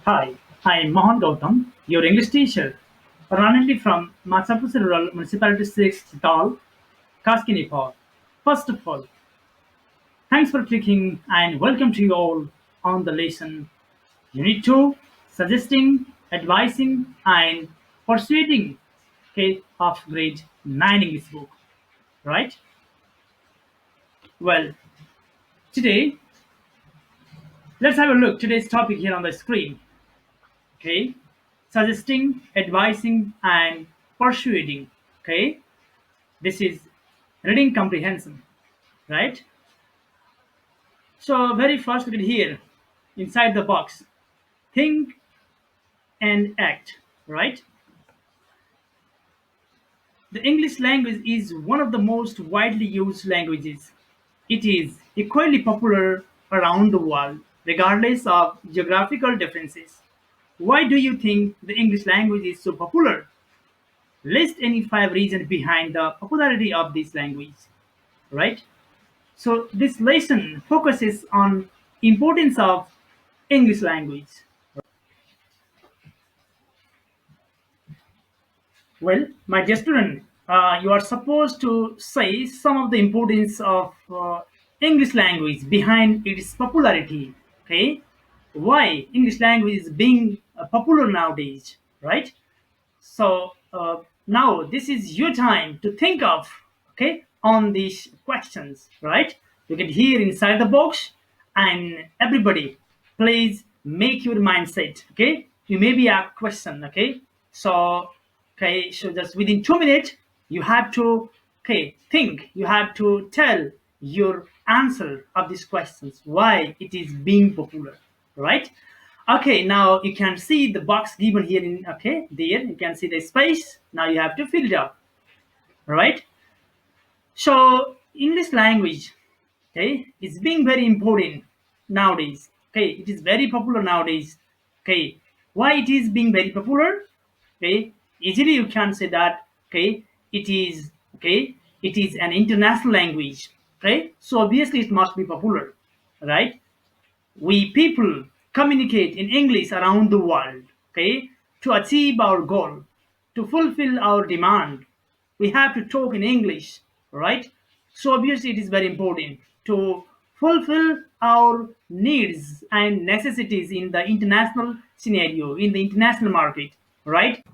Hi, I'm Mohan Gautam, your English teacher, currently from Massachusetts Rural Municipality 6, Dal, Kaskinipur. First of all, thanks for clicking and welcome to you all on the lesson Unit 2, Suggesting, Advising, and Persuading of Grade 9 English book. Right? Well, today, let's have a look today's topic here on the screen. Okay? Suggesting, advising, and persuading. Okay? This is reading comprehension, right? So very first we can hear inside the box, think and act, right? The English language is one of the most widely used languages. It is equally popular around the world, regardless of geographical differences. Why do you think the English language is so popular? List any five reasons behind the popularity of this language, right? So this lesson focuses on importance of English language. Well, my dear student, you are supposed to say some of the importance of English language behind its popularity. Okay, why English language is being popular nowadays, right? So now this is your time to think of, okay, on these questions, right? You can hear inside the box, and everybody, please make your mindset. Okay, you may be a question. Okay, so so just within 2 minutes, you have to think. You have to tell your answer of these questions. Why it is being popular, right? Okay, now you can see the box given here in there you can see the space. Now you have to fill it up, right? So English language, is being very important nowadays. Okay, it is very popular nowadays. Okay, why it is being very popular? Okay, easily you can say that it is it is an international language. Okay, so obviously it must be popular, right? We people communicate in English around the world, to achieve our goal, to fulfill our demand. We have to talk in English, right? So obviously, it is very important to fulfill our needs and necessities in the international scenario, in the international market, right?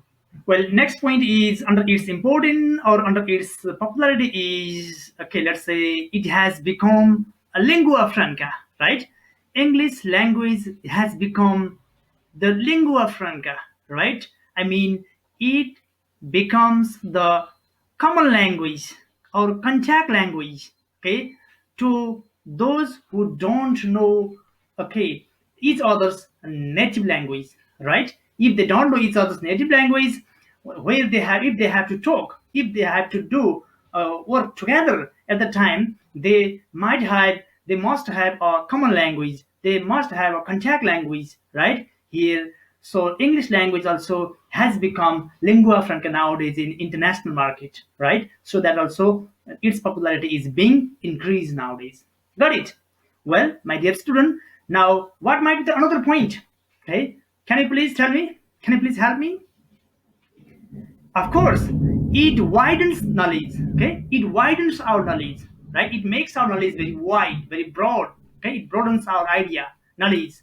Well, next point is under its important or under its popularity is let's say it has become a lingua franca, right? English language has become the lingua franca, right? I mean, it becomes the common language or contact language, to those who don't know, each other's native language, right? If they don't know each other's native language, where they have if they have to talk, if they have to do work together at the time, they must have a common language, they must have a contact language, right here. So English language also has become lingua franca nowadays in international market, right? So that also its popularity is being increased nowadays. Got it? Well, my dear student, now what might be the another point? Okay, can you please tell me? Can you please help me? Of course, it widens knowledge. Okay, it widens our knowledge, right? It makes our knowledge very wide, very broad. Okay, it broadens our idea, knowledge,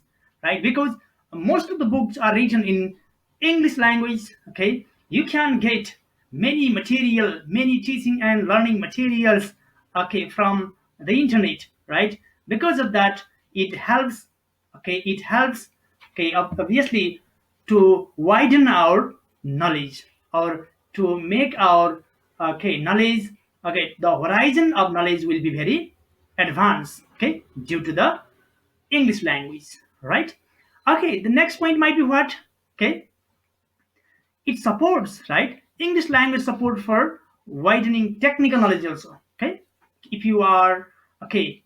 right? Because most of the books are written in English language. Okay, you can get many material, many teaching and learning materials, from the internet, right? Because of that, it helps. It helps. Obviously, to widen our knowledge or to make our knowledge, the horizon of knowledge will be very advanced, due to the English language, right? Okay, the next point might be what? Okay, it supports, right? English language support for widening technical knowledge also. Okay, if you are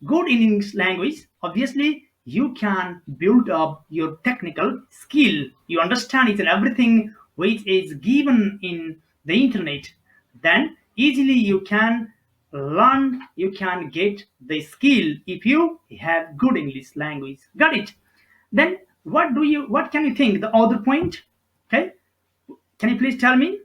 good in English language, obviously you can build up your technical skill. You understand each and everything which is given in the internet, then easily you can learn, you get the skill if you have good English language. Got it? Then What can you think the other point? Okay, can you please tell me?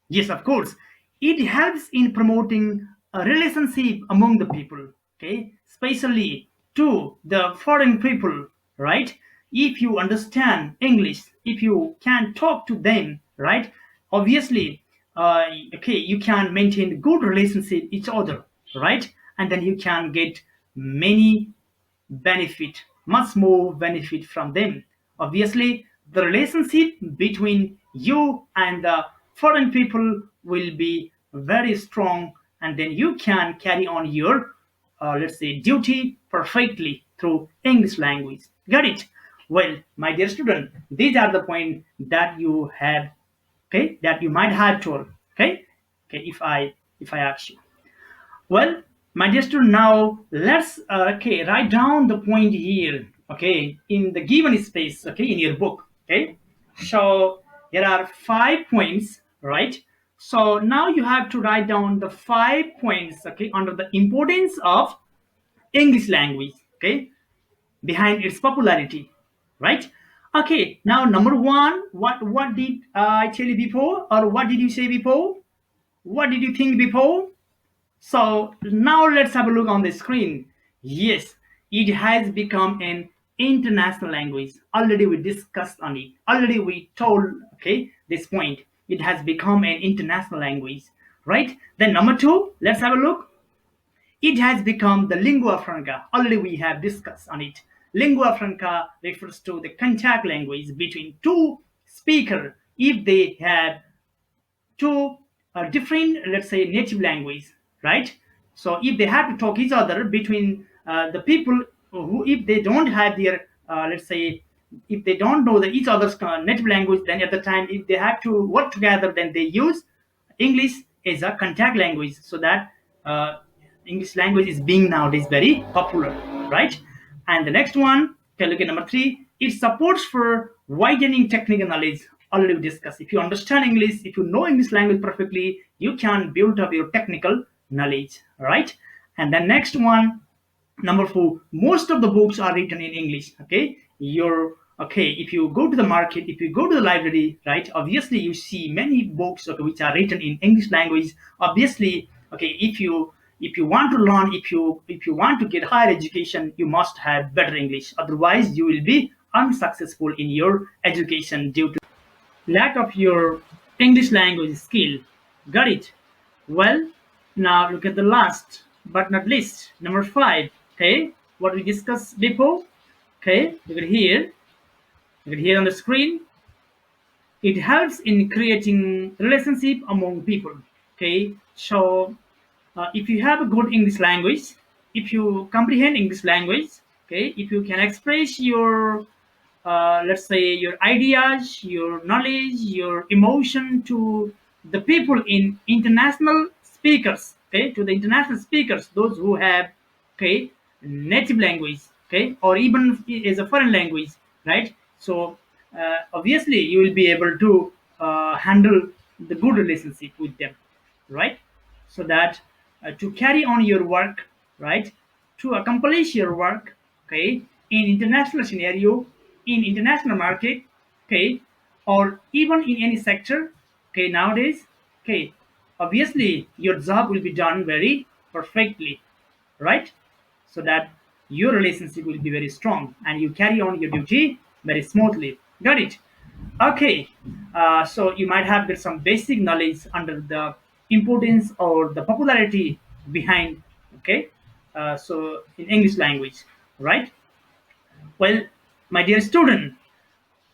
Yes, of course. It helps in promoting a relationship among the people, okay, especially to the foreign people, right? If you understand English, if you can talk to them, right? Obviously, okay, you can maintain good relationship each other, right? And then you can get many benefit, much more benefit from them. Obviously, the relationship between you and the foreign people will be very strong, and then you can carry on your, let's say, duty perfectly through English language. Got it? Well, my dear student, these are the points that you had, okay, that you might have told, okay, okay. If I ask you, well, my dear student, now let's okay write down the point here. Okay, in the given space. Okay, in your book. Okay, so there are 5 points, right? So now you have to write down the 5 points. Okay, under the importance of English language. Okay, behind its popularity, right? Okay, now number one, what did I tell you before, or what did you say before? What did you think before? So now let's have a look on the screen. Yes, it has become an international language. Already we discussed on it. Already we told, okay, this point. It has become an international language, right? Then number two, let's have a look. It has become the lingua franca. Already we have discussed on it. Lingua franca refers to the contact language between two speakers if they have to a different, let's say, native language, right? So if they have to talk each other between the people who, if they don't have their, let's say, if they don't know the each other's native language, then at the time if they have to work together, then they use English as a contact language, so that uh, English language is being nowadays very popular, right? And the next one, okay, look at number three. It supports for widening technical knowledge. Already discussed. If you understand English, if you know English language perfectly, you can build up your technical knowledge, right? And the next one, number four, most of the books are written in English. Okay, you're okay. If you go to the market, if you go to the library, right? Obviously, you see many books, okay, which are written in English language. Obviously, okay, if you want to learn, if you want to get higher education, you must have better English. Otherwise, you will be unsuccessful in your education due to lack of your English language skill. Got it? Well, now look at the last but not least, number five. Okay, what we discussed before. Okay, you can hear on the screen. It helps in creating relationship among people. Okay, so if you have a good English language, if you comprehend English language, okay, if you can express your, let's say, your ideas, your knowledge, your emotion to the people in international speakers, okay, to the international speakers, those who have, okay, native language, okay, or even as a foreign language, right? So obviously you will be able to handle the good relationship with them, right? So that to carry on your work, right, to accomplish your work, okay, in international scenario, in international market, okay, or even in any sector, okay, nowadays, okay, obviously your job will be done very perfectly, right? So that your relationship will be very strong and you carry on your duty very smoothly. Got it? Okay. So you might have got some basic knowledge under the importance or the popularity behind, okay, so in English language, right? Well, my dear student,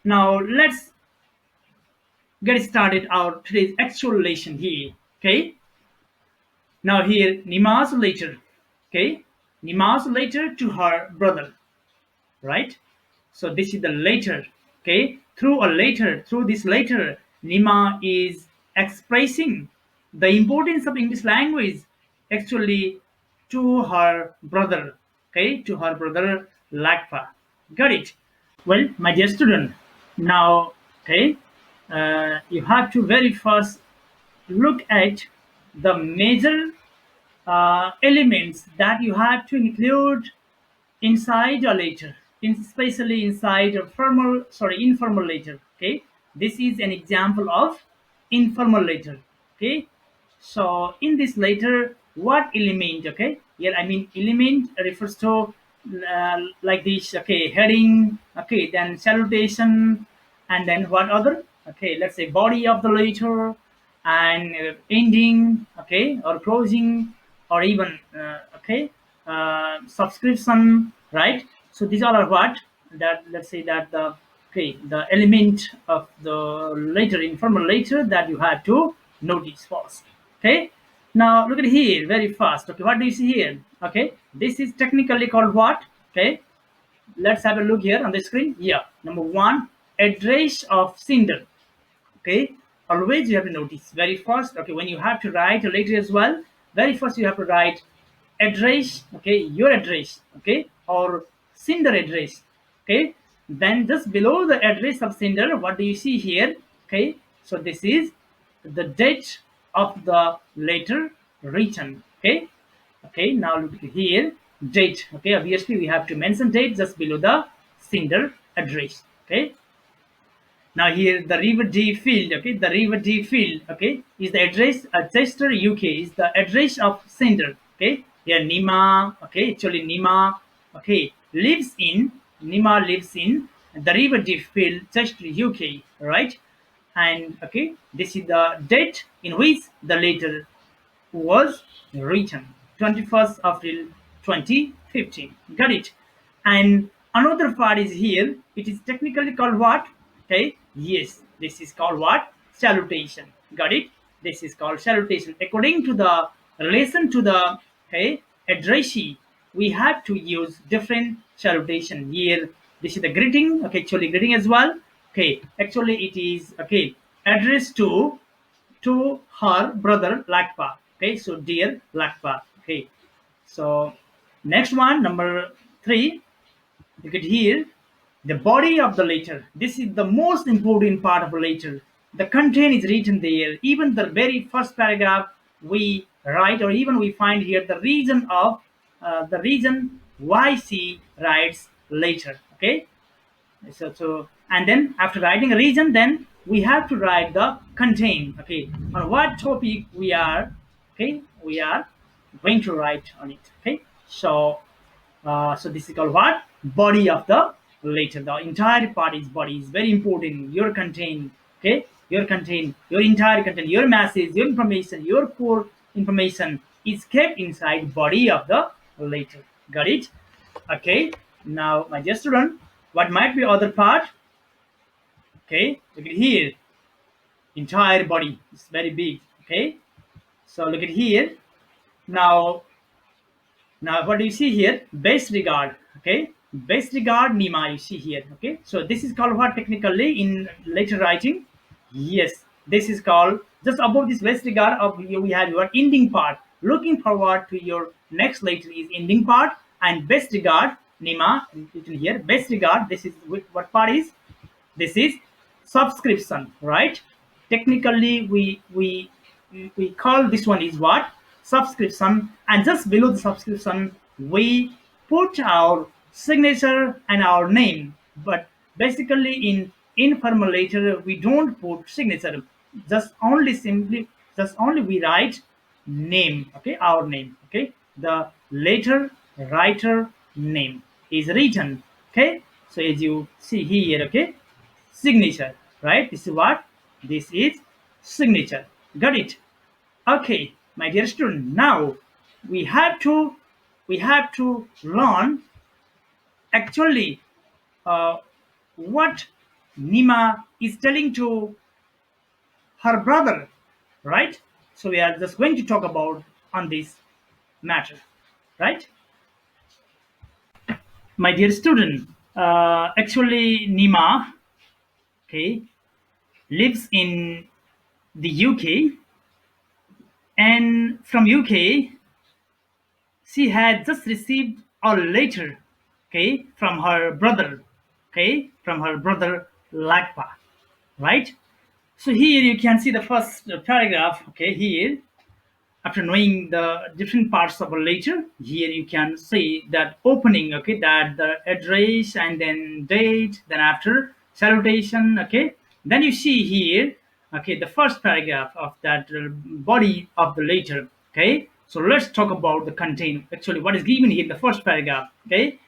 now let's get started our today's actual lesson here. Okay. Now here Nima's letter. Okay. Nima's letter to her brother, right? So this is the letter. Okay, through this letter, Nima is expressing the importance of English language actually to her brother. Okay, to her brother Lakpa. Got it? Well, my dear student, now, okay, you have to very first look at the major elements that you have to include inside a letter. especially inside a informal letter. Okay, this is an example of informal letter. Okay, so in this letter, what element? Okay, here I mean element refers to like this. Okay, heading. Okay, then salutation, and then what other? Okay, let's say body of the letter and ending. Okay, or closing, or even okay, subscription, right? So these all are what that, let's say that the, okay, the element of the later informal later that you have to notice first. Okay, now look at here very fast. Okay, what do you see here? Okay, this is technically called what? Okay, let's have a look here on the screen. Yeah, number one, address of sender. Okay, always you have to notice very first. Okay, when you have to write a letter as well, very first you have to write address. Okay, your address. Okay, or sender address. Okay, then just below the address of sender, what do you see here? Okay, so this is the date of the letter written. Okay, okay, now look here, date. Okay, obviously we have to mention date just below the sender address. Okay, now here the River D field, okay, the River D field, okay, is the address Chester, UK, is the address of sender, okay. Here Nima, okay, actually Nima, okay, Nima lives in the River D field, Chester, UK, right? And okay, this is the date in which the letter was written, 21st April 2015. Got it? And another part is here. It is technically called what? Okay. Yes, this is called what? Salutation. Got it? This is called salutation. According to the relation to the, okay, addressee, we have to use different salutation here. This is the greeting. Okay, actually greeting as well. Okay, actually it is okay addressed to her brother Lakpa. Okay, so dear Lakpa. Okay, so next one, number three, you get here the body of the letter. This is the most important part of the letter. The content is written there. Even the very first paragraph we write, or even we find here the reason why she writes later. Okay, so and then after writing a region, then we have to write the contain. Okay, on what topic we are, okay, we are going to write on it. Okay, so so this is called what? Body of the letter. The entire part is body is very important. Your content, okay, your content, your entire content, your message, your information, your core information is kept inside body of the letter. Got it? Okay, now my dear student, what might be other part? Okay, look at here, entire body is very big. Okay, so look at here. Now, what do you see here? Base regard. Okay, base regard Nima you see here. Okay, so this is called what technically in letter writing? Yes, this is called just above this base regard of you, we have your ending part. Looking forward to your next letter is ending part, and base regard Nima written here. Base regard. This is what part is? This is subscription, right? Technically we call this one is what? Subscription. And just below the subscription we put our signature and our name. But basically in informal letter we don't put signature, just only simply just only we write name. Okay, our name. Okay, the letter writer name is written. Okay, so as you see here, okay, signature, right? This is what? This is signature. Got it? Okay, my dear student, now we have to learn actually uh, what Nima is telling to her brother, right? So we are just going to talk about on this matter, right? My dear student, actually Nima, okay, lives in the UK, and from UK she had just received a letter, okay, from her brother, okay, from her brother Lakpa, right? So here you can see the first paragraph, okay, here. After knowing the different parts of a letter, here you can see that opening, okay, that the address and then date, then after salutation, okay. Then you see here, okay, the first paragraph of that body of the letter, okay. So let's talk about the content. Actually, what is given here in the first paragraph, okay.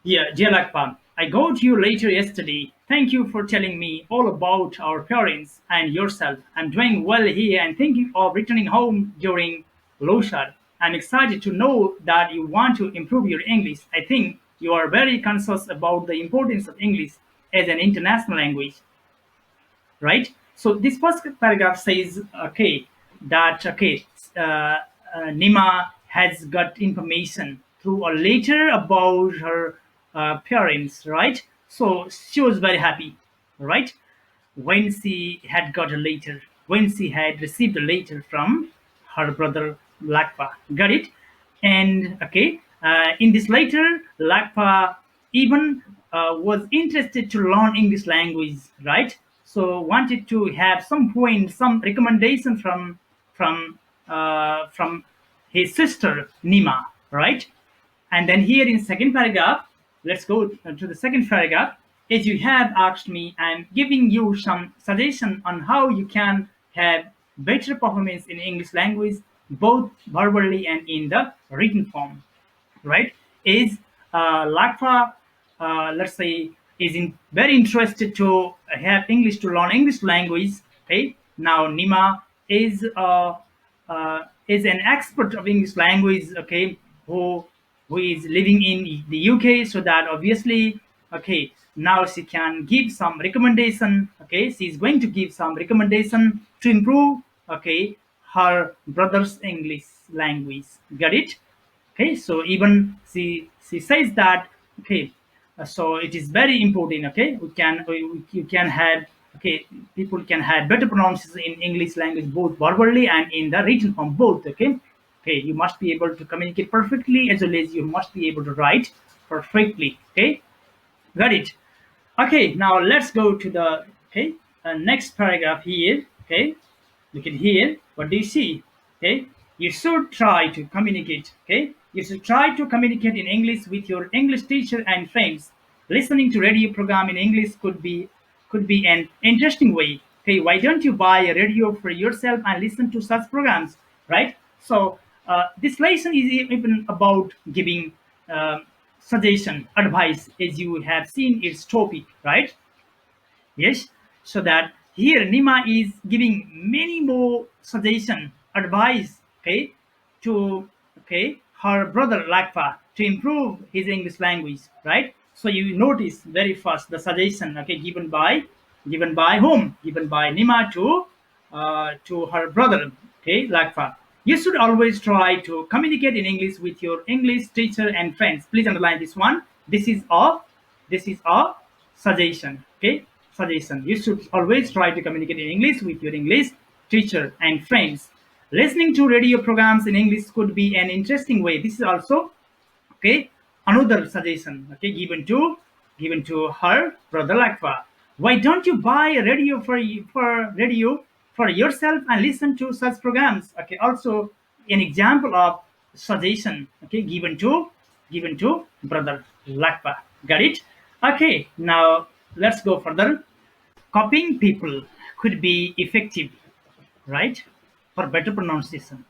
Yeah, dear Lakpa, I got you later yesterday. Thank you for telling me all about our parents and yourself. I'm doing well here and thinking of returning home during Loshad. I'm excited to know that you want to improve your English. I think you are very conscious about the importance of English as an international language, right? So this first paragraph says, okay, that okay, Nima has got information through a letter about her parents, right? So she was very happy, right? When she had got a letter, when she had received a letter from her brother Lakpa. Got it? And okay, in this letter, Lakpa even was interested to learn English language, right? So wanted to have some point, some recommendation from his sister Nima, right? And then here in second paragraph, let's go to the second paragraph. As you have asked me, I'm giving you some suggestion on how you can have better performance in English language, both verbally and in the written form, right? Is Lakpa, let's say, is very interested to have English, to learn English language. Okay, now Nima is an expert of English language. Okay, who is living in the UK, so that obviously, okay, now she can give some recommendation. Okay, she is going to give some recommendation to improve. Okay, her brother's English language. Got it? Okay, so even she says that, okay, so it is very important. Okay, you can have, okay, people can have better pronunciation in English language, both verbally and in the written form, both. Okay, okay, you must be able to communicate perfectly, as well as you must be able to write perfectly. Okay, got it? Okay, now let's go to the, okay, next paragraph here. Okay, look at here. What do you see? Okay, you should try to communicate. Okay, you should try to communicate in English with your English teacher and friends. Listening to radio program in English could be an interesting way. Okay, why don't you buy a radio for yourself and listen to such programs, right? So this lesson is even about giving suggestion, advice, as you have seen its topic, right? Yes, so that here Nima is giving many more suggestion, advice, okay, to, okay, her brother Lakpa to improve his English language, right? So you notice very first the suggestion, okay, given by whom? Given by Nima to her brother, okay, Lakpa. You should always try to communicate in English with your English teacher and friends. Please underline this one. This is a suggestion. Okay, suggestion. You should always try to communicate in English with your English teacher and friends. Listening to radio programs in English could be an interesting way. This is also, okay, another suggestion, okay, given to her brother Lakwa. Why don't you buy a radio for yourself and listen to such programs? Okay, also an example of suggestion, okay, given to brother Lakwa. Got it? Okay, now let's go further. Copying people could be effective, right, for better pronunciation.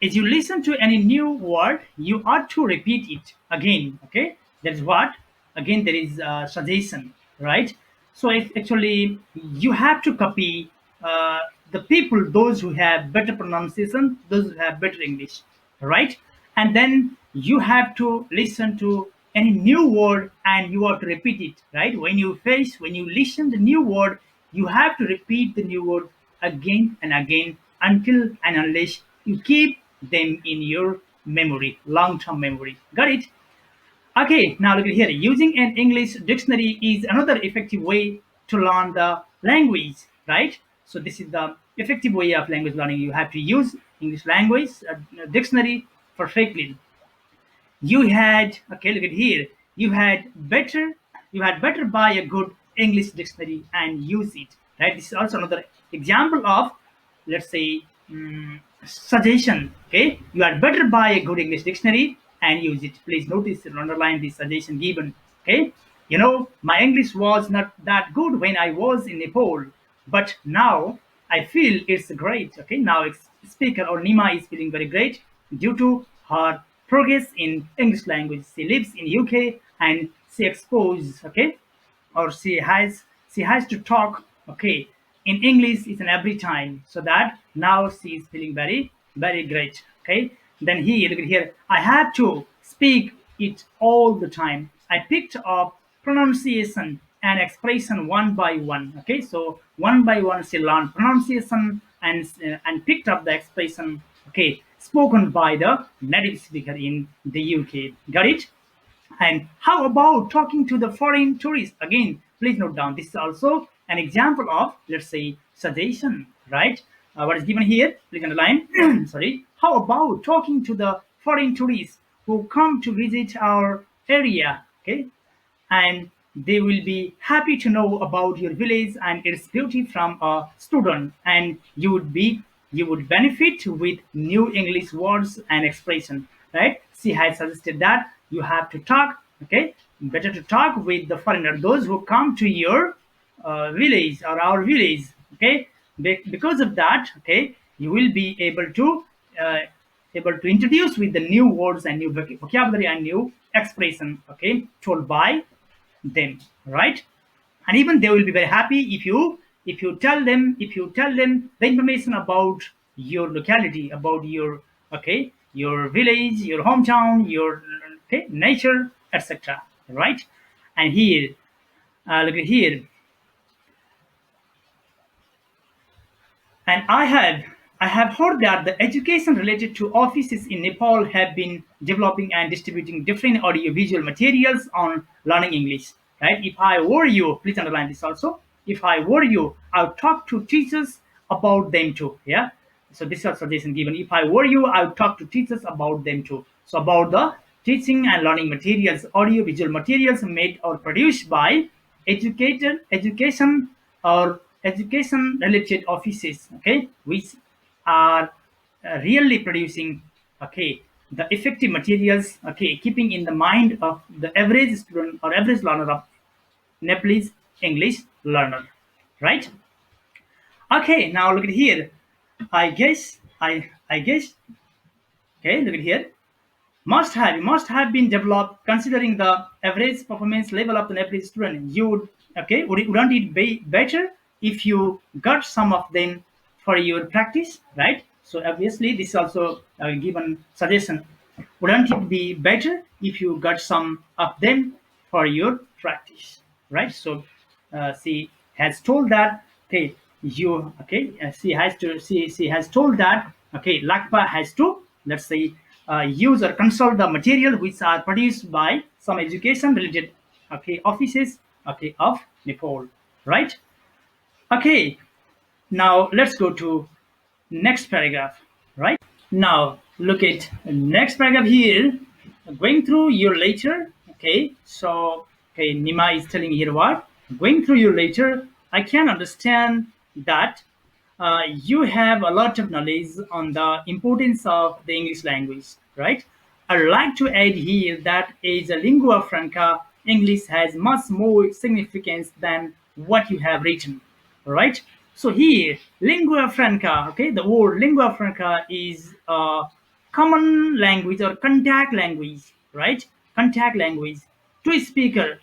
As you listen to any new word, you ought to repeat it again. Okay, that's what. Again, there is a suggestion, right? So if actually you have to copy the people, those who have better pronunciation, those who have better English, right? And then you have to listen to any new word and you have to repeat it, right? When you listen the new word, you have to repeat the new word again and again until and unless you keep them in your memory, long-term memory. Got it? Okay, now look at here. Using an English dictionary is another effective way to learn the language, right? So this is the effective way of language learning. You have to use English language dictionary perfectly. You had, okay, look at here. You had better buy a good English dictionary and use it, right? This is also another example of, let's say, suggestion. Okay, you had better buy a good English dictionary and use it. Please notice and underline the suggestion given. Okay, my English was not that good when I was in Nepal, but now I feel it's great. Okay, now speaker or Nima is feeling very great due to her progress in English language. She lives in UK and she exposed. Okay, or she has to talk, okay, in English is in every time, so that now she is feeling very very great. Okay, then look at here, I have to speak it all the time. I picked up pronunciation and expression one by one. Okay, so one by one she learned pronunciation and picked up the expression, okay, spoken by the native speaker in the UK. Got it? And how about talking to the foreign tourists? Again, please note down. This is also an example of, let's say, suggestion, right? What is given here? Please underline. Sorry. How about talking to the foreign tourists who come to visit our area? Okay, and they will be happy to know about your village and its beauty from a student, and you would benefit with new English words and expression, right? She has suggested that you have to talk, okay, better to talk with the foreigner, those who come to your village or our village. Okay, because of that, okay, you will be uh, able to introduce with the new words and new vocabulary and new expression, okay, told by them, right? And even they will be very happy if you tell them the information about your locality, about your, okay, your village, your hometown, your, okay, nature, etc., right? And here, look at here. And I have heard that the education related to offices in Nepal have been developing and distributing different audiovisual materials on learning English. Right? If I were you, please underline this also. If I were you, I would talk to teachers about them too. Yeah. So this is a suggestion given. If I were you, I would talk to teachers about them too. So about the teaching and learning materials, audiovisual materials made or produced by education or education related offices, okay, which are really producing, okay, the effective materials, okay, keeping in the mind of the average student or average learner of Nepalese English learner, right? Okay, now look at here. I guess, okay, look at here. Must have been developed considering the average performance level of the Nepalese student. You would, okay, wouldn't it be better if you got some of them for your practice, right? So obviously this is also a given suggestion. Wouldn't it be better if you got some of them for your practice, right? So she has told that, okay, you, okay, she has told that, okay, Lakpa has to, let's say, use or consult the material which are produced by some education related, okay, offices, okay, of Nepal, right? Okay, now let's go to next paragraph, right? Now look at next paragraph here. Going through your letter, okay. So, okay, Nima is telling here what, going through your letter, I can understand that you have a lot of knowledge on the importance of the English language, right? I'd like to add here that as a lingua franca, English has much more significance than what you have written, right? So here, lingua franca, okay, the word lingua franca is a common language or contact language, right? Contact language to speaker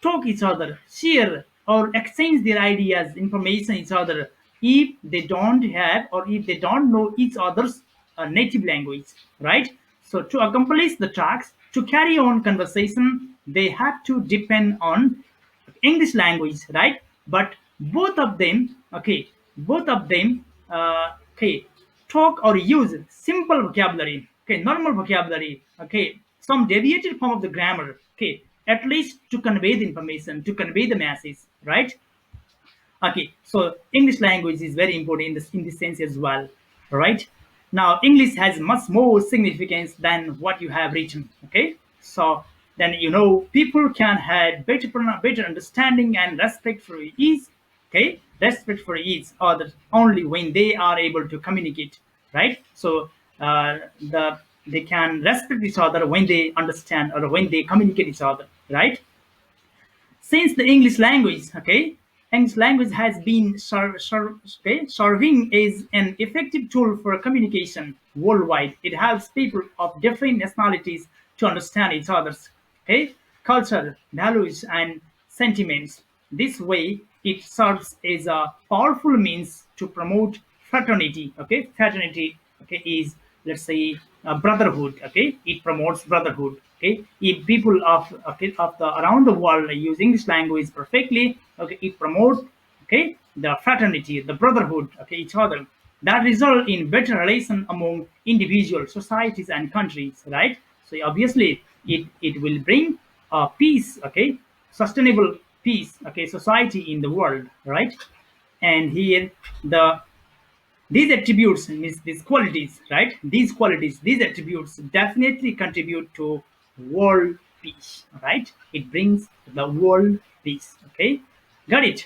talk each other, share or exchange their ideas, information each other if they don't have or if they don't know each other's native language, right? So to accomplish the task, to carry on conversation, they have to depend on English language, right? But both of them, okay, okay, talk or use simple vocabulary, okay, normal vocabulary, okay, some deviated form of the grammar, okay, at least to convey the information, to convey the message, right? Okay, so English language is very important in this sense as well, right? Now English has much more significance than what you have written. Okay, so then people can have better understanding and respect for ease. Okay, respect for ease others only when they are able to communicate, right? So they can respect each other when they understand or when they communicate each other, right? Since the English language, okay, English language has been serving as an effective tool for communication worldwide. It helps people of different nationalities to understand each other's, okay, culture, values, and sentiments. This way, it serves as a powerful means to promote fraternity. Okay, fraternity, okay, is, let's say, brotherhood. Okay, it promotes brotherhood. Okay, if people of, okay, of the around the world use English language perfectly, okay, it promotes, okay, the fraternity, the brotherhood, okay, each other, that result in better relation among individuals, societies, and countries, right? So obviously it will bring peace, okay, sustainable peace, okay, society in the world, right? And here the these attributes means these qualities, right? These qualities, these attributes definitely contribute to world peace, right? It brings the world peace. Okay, got it.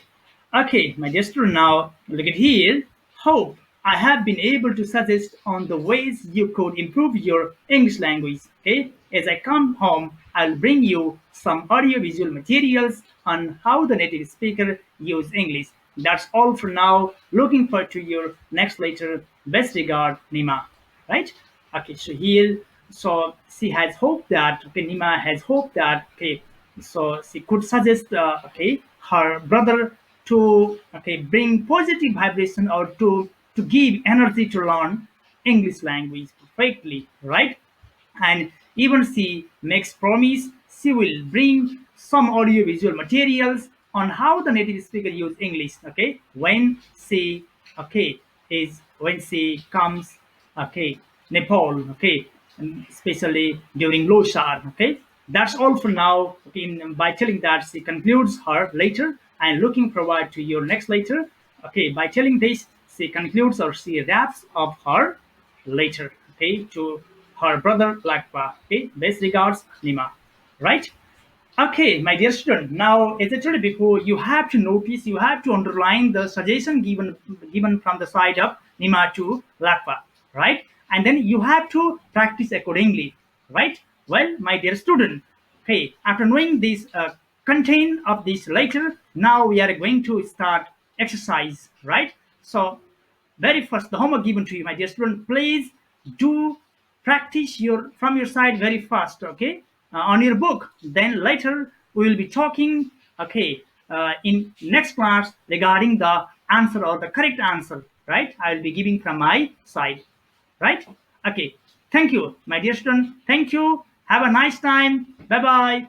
Okay, my dear student, now look at here. Hope I have been able to suggest on the ways you could improve your English language. Okay, as I come home, I'll bring you some audio visual materials on how the native speaker use English. That's all for now. Looking forward to your next letter. Best regard, Nima. Right? Okay, so here, so she has hoped that, okay, Nima has hoped that, okay, so she could suggest, okay, her brother to, okay, bring positive vibration or to give energy to learn English language perfectly, right? And even she makes promise she will bring some audio visual materials on how the native speaker use English, okay, when she, okay, is when she comes, okay, Nepal, okay, and especially during Loshar, okay. That's all for now. Okay, by telling that, she concludes her letter and looking forward to your next letter. Okay, by telling this, she concludes or she wraps up her later, okay, to her brother Lakpa. Okay, best regards, Nima. Right? Okay, my dear student. Now, as I told you before, you have to notice, you have to underline the suggestion given from the side of Nima to Lakpa, right? And then you have to practice accordingly, right? Well, my dear student, okay, after knowing this content of this letter, now we are going to start exercise, right? So very first the homework given to you, my dear student, please do practice your from your side very fast, okay, on your book. Then later we will be talking, okay, in next class regarding the answer or the correct answer, right? I will be giving from my side, right? Okay, thank you, my dear student, thank you, have a nice time, bye bye.